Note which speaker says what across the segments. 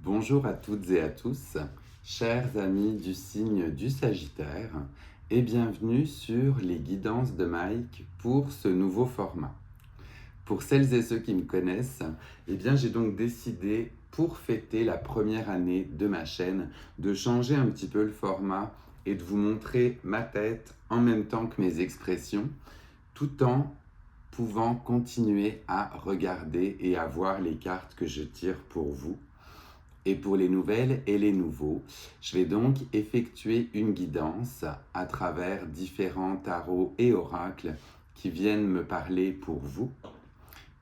Speaker 1: Bonjour à toutes et à tous, chers amis du signe du Sagittaire, et bienvenue sur les guidances de Mike pour ce nouveau format. Pour celles et ceux qui me connaissent, j'ai donc décidé, pour fêter la première année de ma chaîne, de changer un petit peu le format et de vous montrer ma tête en même temps que mes expressions, tout en pouvant continuer à regarder et à voir les cartes que je tire pour vous. Et pour les nouvelles et les nouveaux, je vais donc effectuer une guidance à travers différents tarots et oracles qui viennent me parler pour vous.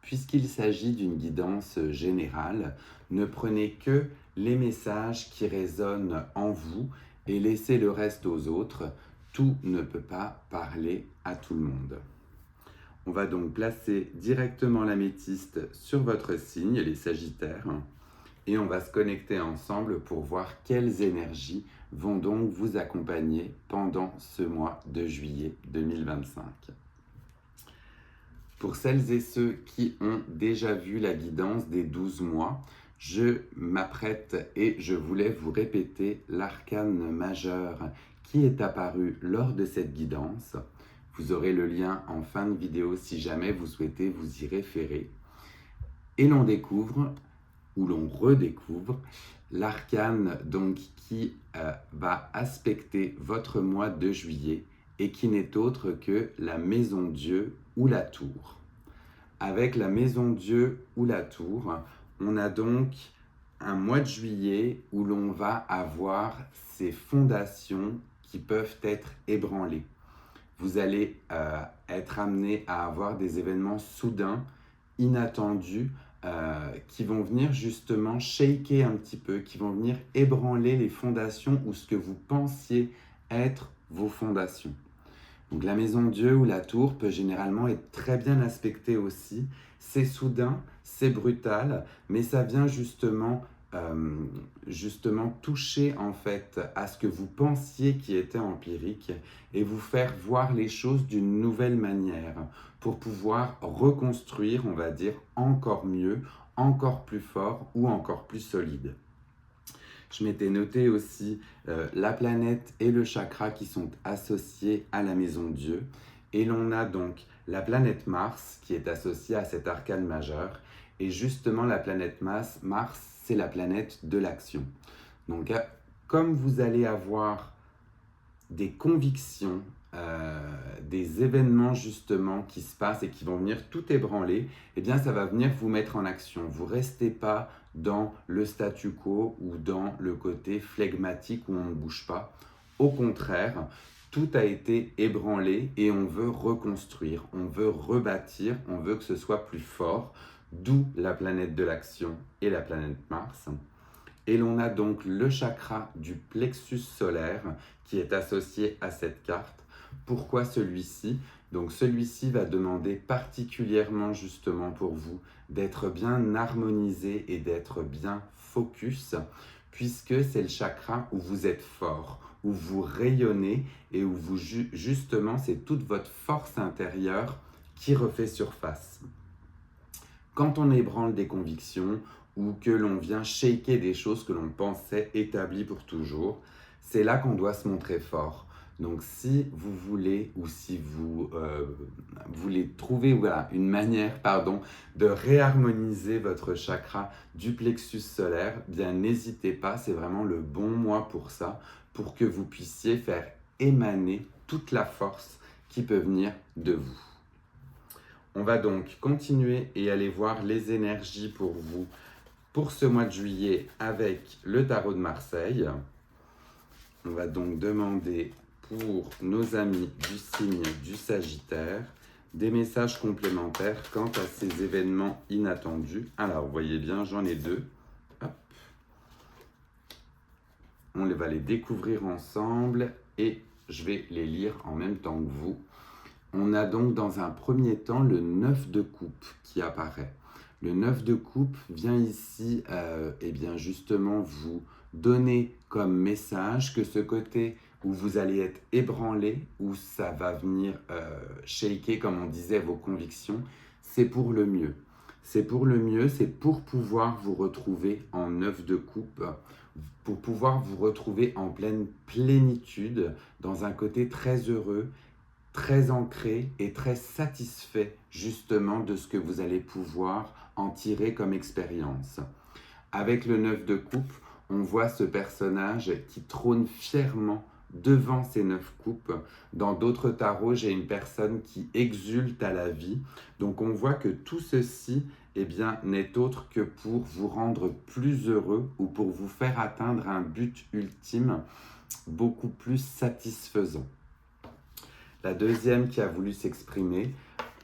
Speaker 1: Puisqu'il s'agit d'une guidance générale, ne prenez que les messages qui résonnent en vous et laissez le reste aux autres. Tout ne peut pas parler à tout le monde. On va donc placer directement l'améthyste sur votre signe, les Sagittaires, et on va se connecter ensemble pour voir quelles énergies vont donc vous accompagner pendant ce mois de juillet 2025. Pour celles et ceux qui ont déjà vu la guidance des 12 mois, je m'apprête et je voulais vous répéter l'arcane majeur qui est apparu lors de cette guidance. Vous aurez le lien en fin de vidéo si jamais vous souhaitez vous y référer. Et l'on découvre où l'on redécouvre l'arcane donc qui va aspecter votre mois de juillet et qui n'est autre que la maison Dieu ou la tour. Avec la maison Dieu ou la tour, on a donc un mois de juillet où l'on va avoir ces fondations qui peuvent être ébranlées. Vous allez être amené à avoir des événements soudains, inattendus, qui vont venir justement shaker un petit peu, qui vont venir ébranler les fondations ou ce que vous pensiez être vos fondations. Donc la maison Dieu ou la tour peut généralement être très bien aspectée aussi. C'est soudain, c'est brutal, mais ça vient justement toucher en fait à ce que vous pensiez qui était empirique et vous faire voir les choses d'une nouvelle manière pour pouvoir reconstruire, on va dire, encore mieux, encore plus fort ou encore plus solide. Je m'étais noté aussi la planète et le chakra qui sont associés à la maison Dieu. Et l'on a donc la planète Mars qui est associée à cet arcane majeur. Et justement, la planète Mars, c'est la planète de l'action. Donc, comme vous allez avoir des convictions, des événements justement qui se passent et qui vont venir tout ébranler, eh bien ça va venir vous mettre en action. Vous ne restez pas dans le statu quo ou dans le côté flegmatique où on ne bouge pas. Au contraire, tout a été ébranlé et on veut reconstruire, on veut rebâtir, on veut que ce soit plus fort, d'où la planète de l'action et la planète Mars. Et l'on a donc le chakra du plexus solaire qui est associé à cette carte. Pourquoi celui-ci? Donc celui-ci va demander particulièrement justement pour vous d'être bien harmonisé et d'être bien focus, puisque c'est le chakra où vous êtes fort, où vous rayonnez et où vous justement c'est toute votre force intérieure qui refait surface. Quand on ébranle des convictions ou que l'on vient shaker des choses que l'on pensait établies pour toujours, c'est là qu'on doit se montrer fort. Donc si vous voulez ou si vous voulez trouver une manière de réharmoniser votre chakra du plexus solaire, bien n'hésitez pas, c'est vraiment le bon mois pour ça, pour que vous puissiez faire émaner toute la force qui peut venir de vous. On va donc continuer et aller voir les énergies pour vous pour ce mois de juillet avec le tarot de Marseille. On va donc demander pour nos amis du signe du Sagittaire des messages complémentaires quant à ces événements inattendus. Alors, vous voyez bien, j'en ai deux. Hop. On va les découvrir ensemble et je vais les lire en même temps que vous. On a donc dans un premier temps le 9 de coupe qui apparaît. Le 9 de coupe vient ici justement vous donner comme message que ce côté où vous allez être ébranlé, où ça va venir shaker, comme on disait, vos convictions, c'est pour le mieux. C'est pour le mieux, c'est pour pouvoir vous retrouver en 9 de coupe, pour pouvoir vous retrouver en pleine plénitude, dans un côté très heureux, très ancré et très satisfait justement de ce que vous allez pouvoir en tirer comme expérience. Avec le 9 de coupe, on voit ce personnage qui trône fièrement devant ces 9 coupes. Dans d'autres tarots, j'ai une personne qui exulte à la vie. Donc on voit que tout ceci n'est autre que pour vous rendre plus heureux ou pour vous faire atteindre un but ultime beaucoup plus satisfaisant. La deuxième qui a voulu s'exprimer,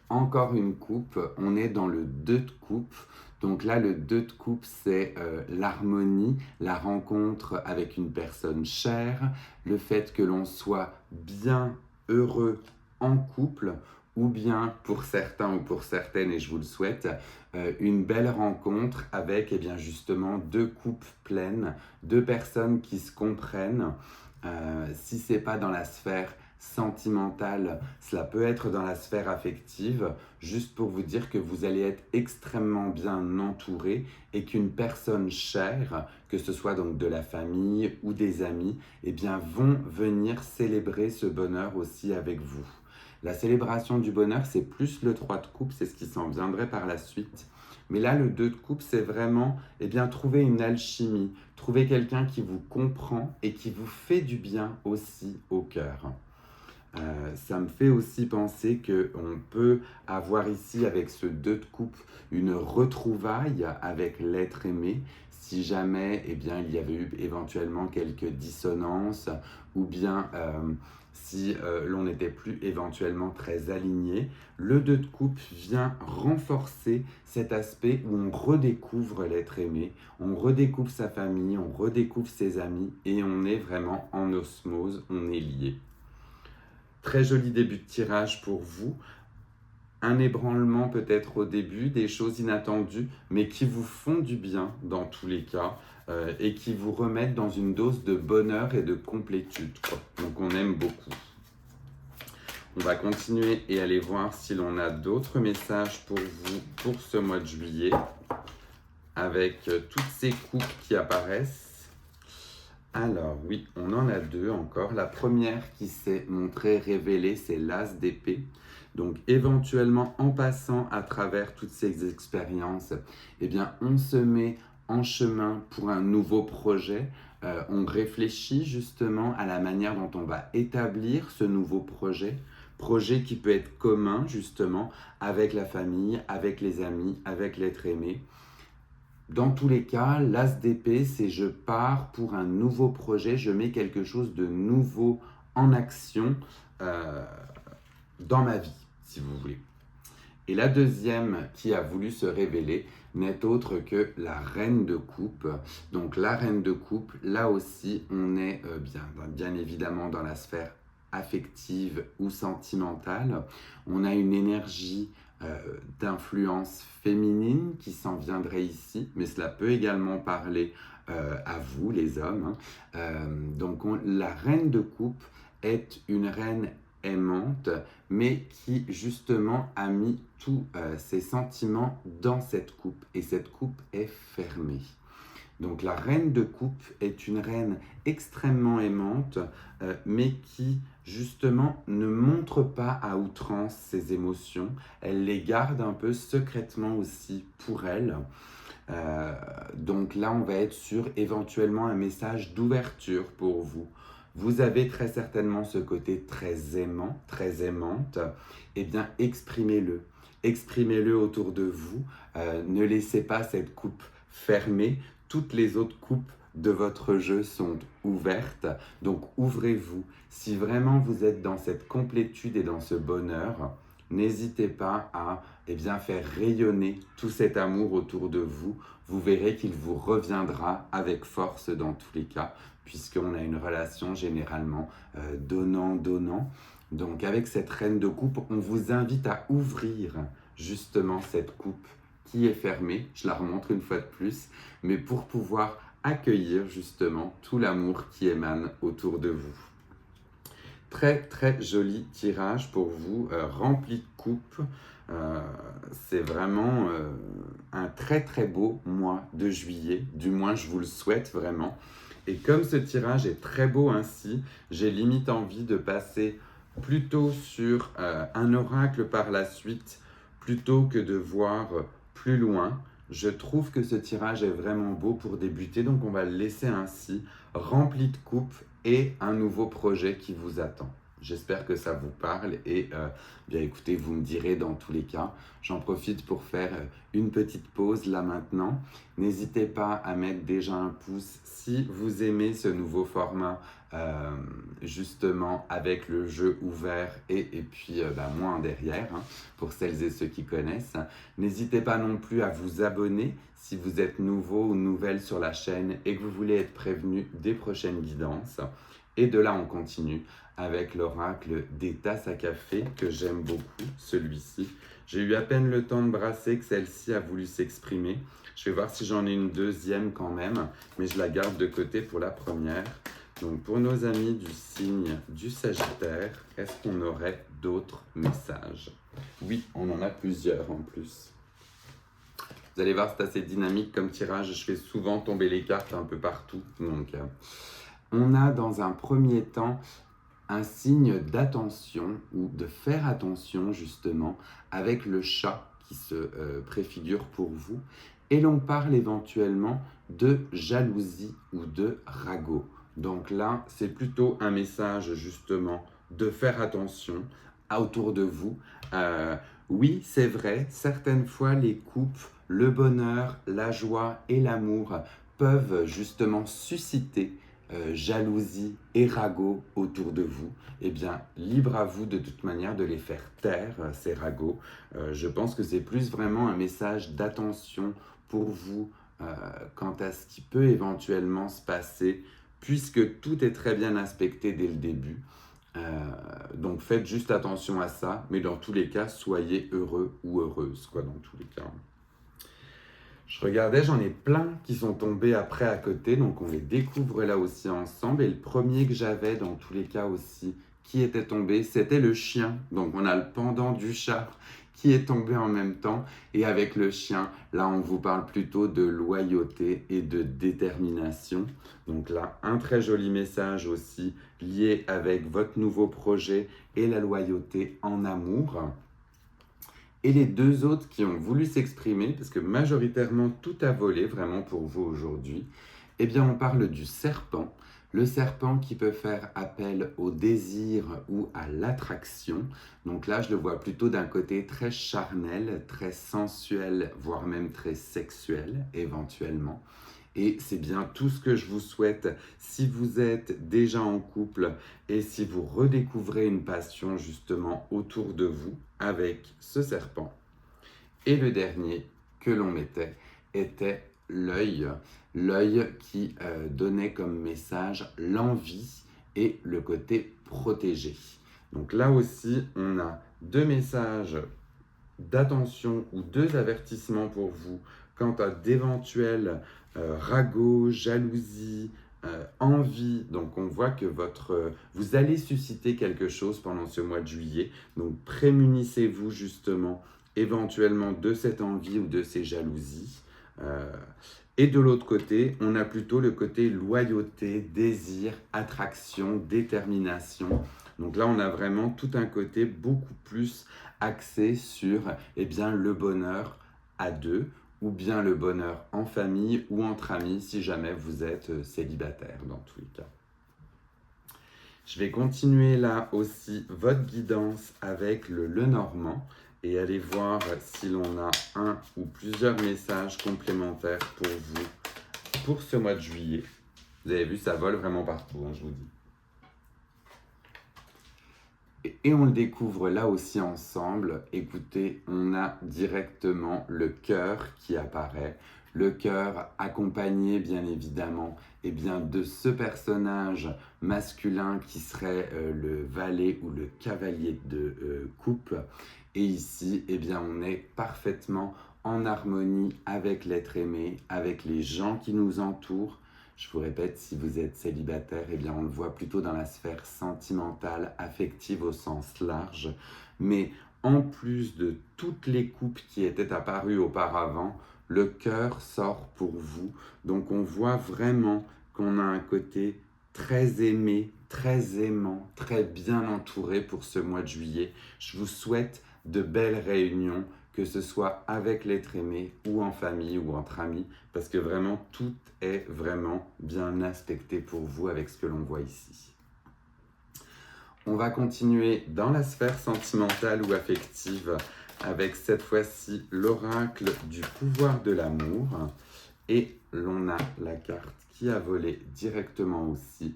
Speaker 1: encore une coupe, on est dans le 2 de coupe. Donc là, le 2 de coupe, c'est l'harmonie, la rencontre avec une personne chère, le fait que l'on soit bien heureux en couple, ou bien pour certains ou pour certaines, et je vous le souhaite, une belle rencontre avec justement 2 coupes pleines, 2 personnes qui se comprennent. Si ce n'est pas dans la sphère sentimentale, cela peut être dans la sphère affective, juste pour vous dire que vous allez être extrêmement bien entouré et qu'une personne chère, que ce soit donc de la famille ou des amis, vont venir célébrer ce bonheur aussi avec vous. La célébration du bonheur, c'est plus le 3 de coupe, c'est ce qui s'en viendrait par la suite. Mais là, le 2 de coupe, c'est vraiment trouver une alchimie, trouver quelqu'un qui vous comprend et qui vous fait du bien aussi au cœur. Ça me fait aussi penser qu'on peut avoir ici avec ce 2 de coupe une retrouvaille avec l'être aimé si jamais il y avait eu éventuellement quelques dissonances ou bien si l'on n'était plus éventuellement très aligné. Le 2 de coupe vient renforcer cet aspect où on redécouvre l'être aimé, on redécouvre sa famille, on redécouvre ses amis et on est vraiment en osmose, on est lié. Très joli début de tirage pour vous. Un ébranlement peut-être au début, des choses inattendues, mais qui vous font du bien dans tous les cas et qui vous remettent dans une dose de bonheur et de complétude, quoi. Donc on aime beaucoup. On va continuer et aller voir si l'on a d'autres messages pour vous pour ce mois de juillet avec toutes ces coupes qui apparaissent. Alors oui, on en a 2 encore. La première qui s'est montrée révélée, c'est l'As d'épée. Donc éventuellement, en passant à travers toutes ces expériences, on se met en chemin pour un nouveau projet. On réfléchit justement à la manière dont on va établir ce nouveau projet qui peut être commun justement avec la famille, avec les amis, avec l'être aimé. Dans tous les cas, l'As d'épée, c'est je pars pour un nouveau projet, je mets quelque chose de nouveau en action dans ma vie, si vous voulez. Et la deuxième qui a voulu se révéler n'est autre que la reine de coupe. Donc la reine de coupe, là aussi, on est bien évidemment dans la sphère affective ou sentimentale. On a une énergie d'influence féminine qui s'en viendrait ici, mais cela peut également parler à vous, les hommes. Donc la reine de coupe est une reine aimante, mais qui justement a mis tous ses sentiments dans cette coupe, et cette coupe est fermée. Donc la reine de coupe est une reine extrêmement aimante, mais qui justement ne montre pas à outrance ses émotions. Elle les garde un peu secrètement aussi pour elle. Donc là, on va être sur éventuellement un message d'ouverture pour vous. Vous avez très certainement ce côté très aimant, très aimante. Exprimez-le. Exprimez-le autour de vous. Ne laissez pas cette coupe fermée. Toutes les autres coupes de votre jeu sont ouvertes, donc ouvrez-vous. Si vraiment vous êtes dans cette complétude et dans ce bonheur, n'hésitez pas à faire rayonner tout cet amour autour de vous. Vous verrez qu'il vous reviendra avec force dans tous les cas, puisqu'on a une relation généralement donnant-donnant. Donc avec cette reine de coupe, on vous invite à ouvrir justement cette coupe qui est fermée, je la remontre une fois de plus, mais pour pouvoir accueillir justement tout l'amour qui émane autour de vous. Très très joli tirage pour vous, rempli de coupes. Euh, c'est vraiment un très très beau mois de juillet, du moins je vous le souhaite vraiment. Et comme ce tirage est très beau ainsi, j'ai limite envie de passer plutôt sur un oracle par la suite, plutôt que de voir plus loin. Je trouve que ce tirage est vraiment beau pour débuter, donc on va le laisser ainsi, rempli de coupes et un nouveau projet qui vous attend. J'espère que ça vous parle et bien écoutez, vous me direz dans tous les cas. J'en profite pour faire une petite pause là maintenant. N'hésitez pas à mettre déjà un pouce si vous aimez ce nouveau format, justement avec le jeu ouvert et puis moi en derrière, hein, pour celles et ceux qui connaissent. N'hésitez pas non plus à vous abonner si vous êtes nouveau ou nouvelle sur la chaîne et que vous voulez être prévenu des prochaines guidances. Et de là, on continue avec l'oracle des tasses à café que j'aime beaucoup, celui-ci. J'ai eu à peine le temps de brasser que celle-ci a voulu s'exprimer. Je vais voir si j'en ai une deuxième quand même, mais je la garde de côté pour la première. Donc pour nos amis du signe du Sagittaire, est-ce qu'on aurait d'autres messages? Oui, on en a plusieurs en plus. Vous allez voir, c'est assez dynamique comme tirage. Je fais souvent tomber les cartes un peu partout. Donc, on a dans un premier temps un signe d'attention ou de faire attention justement avec le chat qui se préfigure pour vous. Et l'on parle éventuellement de jalousie ou de ragot. Donc là, c'est plutôt un message justement de faire attention autour de vous. Oui, c'est vrai, certaines fois les couples, le bonheur, la joie et l'amour peuvent justement susciter jalousie et ragots autour de vous. Eh bien, libre à vous de toute manière de les faire taire, ces ragots. Je pense que c'est plus vraiment un message d'attention pour vous quant à ce qui peut éventuellement se passer, puisque tout est très bien inspecté dès le début. Donc faites juste attention à ça, mais dans tous les cas, soyez heureux ou heureuse, quoi, dans tous les cas. Je regardais, j'en ai plein qui sont tombés après à côté, donc on les découvre là aussi ensemble. Et le premier que j'avais dans tous les cas aussi, qui était tombé, c'était le chien. Donc on a le pendant du chat qui est tombé en même temps. Et avec le chien, là on vous parle plutôt de loyauté et de détermination. Donc là, un très joli message aussi lié avec votre nouveau projet et la loyauté en amour. Et les deux autres qui ont voulu s'exprimer, parce que majoritairement tout a volé vraiment pour vous aujourd'hui, eh bien on parle du serpent. Le serpent qui peut faire appel au désir ou à l'attraction. Donc là, je le vois plutôt d'un côté très charnel, très sensuel, voire même très sexuel éventuellement. Et c'est bien tout ce que je vous souhaite si vous êtes déjà en couple et si vous redécouvrez une passion justement autour de vous avec ce serpent. Et le dernier que l'on mettait était l'œil. L'œil qui donnait comme message l'envie et le côté protégé. Donc là aussi, on a deux messages d'attention ou deux avertissements pour vous quant à d'éventuels ragots, jalousie, envie. Donc on voit que vous allez susciter quelque chose pendant ce mois de juillet. Donc prémunissez-vous justement éventuellement de cette envie ou de ces jalousies. Et de l'autre côté, on a plutôt le côté loyauté, désir, attraction, détermination. Donc là, on a vraiment tout un côté beaucoup plus axé sur le bonheur à deux ou bien le bonheur en famille ou entre amis si jamais vous êtes célibataire dans tous les cas. Je vais continuer là aussi votre guidance avec le Lenormand et aller voir si l'on a un ou plusieurs messages complémentaires pour vous pour ce mois de juillet. Vous avez vu, ça vole vraiment partout, hein, je vous dis. Et on le découvre là aussi ensemble. Écoutez, on a directement le cœur qui apparaît. Le cœur accompagné bien évidemment de ce personnage masculin qui serait le valet ou le cavalier de coupe. Et ici, on est parfaitement en harmonie avec l'être aimé, avec les gens qui nous entourent. Je vous répète, si vous êtes célibataire, on le voit plutôt dans la sphère sentimentale, affective au sens large. Mais En plus de toutes les coupes qui étaient apparues auparavant, le cœur sort pour vous. Donc on voit vraiment qu'on a un côté très aimé, très aimant, très bien entouré pour ce mois de juillet. Je vous souhaite de belles réunions, que ce soit avec l'être aimé ou en famille ou entre amis, parce que vraiment tout est vraiment bien aspecté pour vous avec ce que l'on voit ici. On va continuer dans la sphère sentimentale ou affective avec cette fois-ci l'oracle du pouvoir de l'amour. Et l'on a la carte qui a volé directement aussi.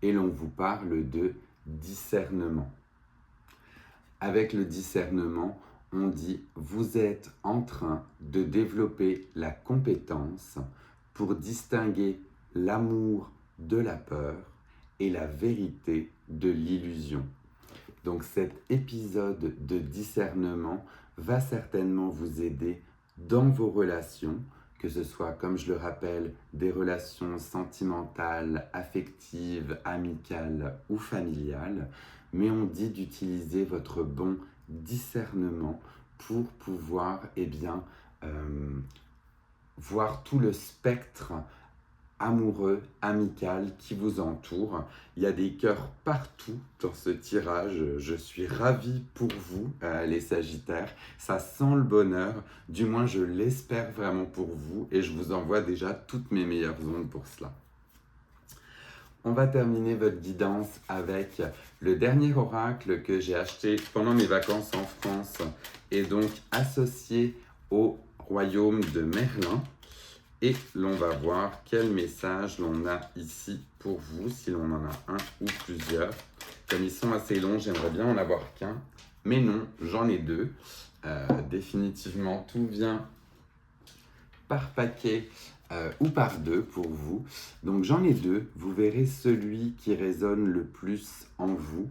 Speaker 1: Et l'on vous parle de discernement. Avec le discernement, on dit « Vous êtes en train de développer la compétence pour distinguer l'amour de la peur et la vérité de l'illusion. » Donc cet épisode de discernement va certainement vous aider dans vos relations, que ce soit, comme je le rappelle, des relations sentimentales, affectives, amicales ou familiales, mais on dit d'utiliser votre bon discernement pour pouvoir voir tout le spectre amoureux, amical qui vous entoure. Il y a des cœurs partout dans ce tirage. Je suis ravi pour vous, les Sagittaires. Ça sent le bonheur. Du moins, je l'espère vraiment pour vous. Et je vous envoie déjà toutes mes meilleures ondes pour cela. On va terminer votre guidance avec le dernier oracle que j'ai acheté pendant mes vacances en France et donc associé au royaume de Merlin. Et l'on va voir quel message l'on a ici pour vous, si l'on en a un ou plusieurs. Comme ils sont assez longs, j'aimerais bien en avoir qu'un. Mais non, j'en ai deux. Définitivement, tout vient par paquet ou par deux pour vous. Donc j'en ai deux. Vous verrez celui qui résonne le plus en vous.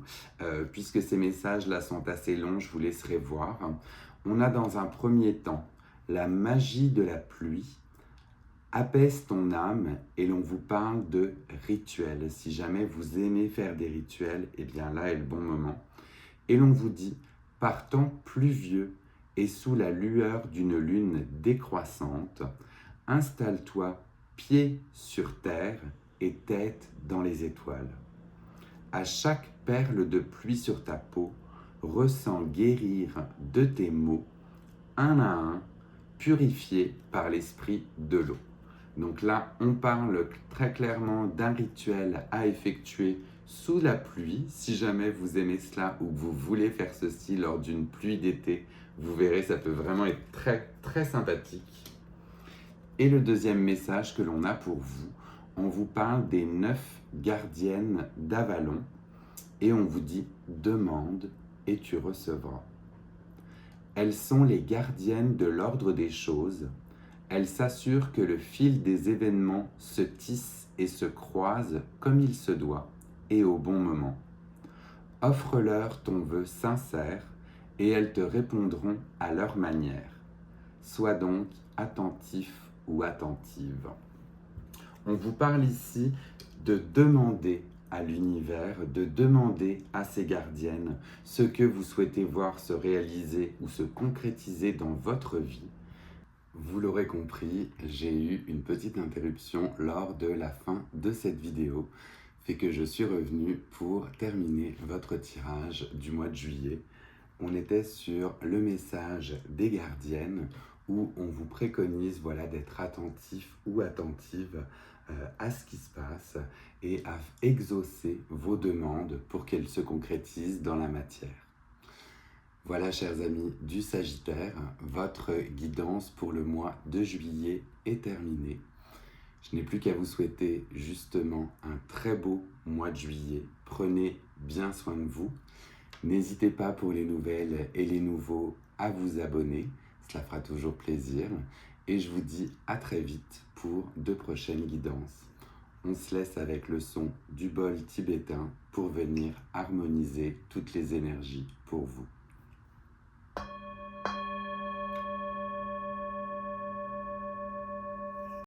Speaker 1: Puisque ces messages-là sont assez longs, je vous laisserai voir. On a dans un premier temps la magie de la pluie. Apaise ton âme et l'on vous parle de rituels. Si jamais vous aimez faire des rituels, eh bien là est le bon moment. Et l'on vous dit, par temps pluvieux et sous la lueur d'une lune décroissante, installe-toi pied sur terre et tête dans les étoiles. À chaque perle de pluie sur ta peau, ressens guérir de tes maux, un à un, purifiés par l'esprit de l'eau. Donc là, on parle très clairement d'un rituel à effectuer sous la pluie. Si jamais vous aimez cela ou que vous voulez faire ceci lors d'une pluie d'été, vous verrez, ça peut vraiment être très, très sympathique. Et le deuxième message que l'on a pour vous, on vous parle des 9 gardiennes d'Avalon et on vous dit « demande et tu recevras ». Elles sont les gardiennes de l'ordre des choses. Elles s'assurent que le fil des événements se tisse et se croise comme il se doit et au bon moment. Offre-leur ton vœu sincère et elles te répondront à leur manière. Sois donc attentif ou attentive. On vous parle ici de demander à l'univers, de demander à ces gardiennes ce que vous souhaitez voir se réaliser ou se concrétiser dans votre vie. Vous l'aurez compris, j'ai eu une petite interruption lors de la fin de cette vidéo, fait que je suis revenu pour terminer votre tirage du mois de juillet. On était sur le message des gardiennes où on vous préconise d'être attentif ou attentive à ce qui se passe et à exaucer vos demandes pour qu'elles se concrétisent dans la matière. Voilà, chers amis du Sagittaire, votre guidance pour le mois de juillet est terminée. Je n'ai plus qu'à vous souhaiter justement un très beau mois de juillet. Prenez bien soin de vous. N'hésitez pas pour les nouvelles et les nouveaux à vous abonner. Cela fera toujours plaisir. Et je vous dis à très vite pour de prochaines guidances. On se laisse avec le son du bol tibétain pour venir harmoniser toutes les énergies pour vous.